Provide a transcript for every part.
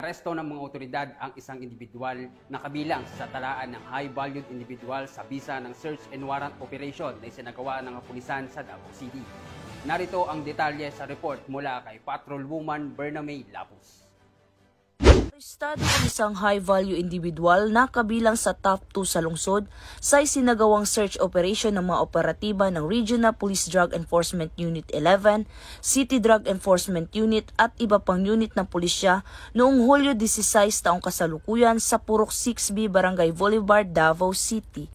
Aresto ng mga otoridad ang isang individual na kabilang sa talaan ng high-valued individual sa bisa ng search and warrant operation na isinagawa ng kapulisan sa Davao City. Narito ang detalye sa report mula kay Patrolwoman Bernamay Lapus. Arestado ang isang high-value individual na kabilang sa top 2 sa lungsod sa isinagawang search operation ng mga operatiba ng Regional Police Drug Enforcement Unit 11, City Drug Enforcement Unit at iba pang unit ng pulisya noong Hulyo 16 taong kasalukuyan sa Purok 6B, Barangay Bolivar, Davao City.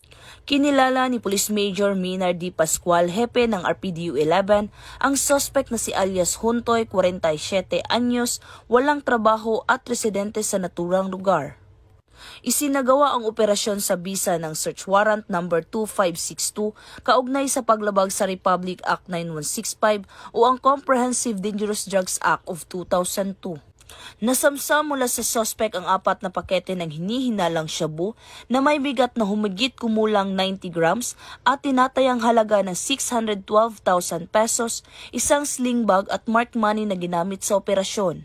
Kinilala ni Police Major Minar D. Pascual, hepe ng RPDU 11, ang suspect na si alias Huntoy, 47 anyos, walang trabaho at residente sa naturang lugar. Isinagawa ang operasyon sa bisa ng Search Warrant No. 2562 kaugnay sa paglabag sa Republic Act 9165 o ang Comprehensive Dangerous Drugs Act of 2002. Nasamsam mula sa suspect ang 4 na pakete ng hinihinalang shabu na may bigat na humigit kumulang 90 grams at tinatayang halaga ng 612,000 pesos, isang sling bag at marked money na ginamit sa operasyon.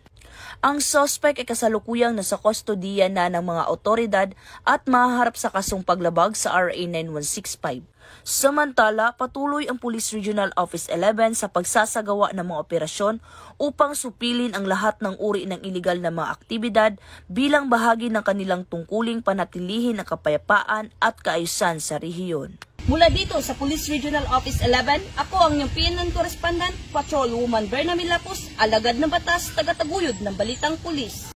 Ang suspect ay kasalukuyang nasa kustodiya na ng mga otoridad at mahaharap sa kasong paglabag sa RA 9165. Samantala, patuloy ang Police Regional Office 11 sa pagsasagawa ng mga operasyon upang supilin ang lahat ng uri ng iligal na mga aktibidad bilang bahagi ng kanilang tungkuling panatilihin ang kapayapaan at kaayusan sa rehiyon. Mula dito sa Police Regional Office 11, ako ang inyong PNN Correspondent, Patrolwoman Bernamay Lapus, alagad ng batas, tagataguyod ng Balitang Pulis.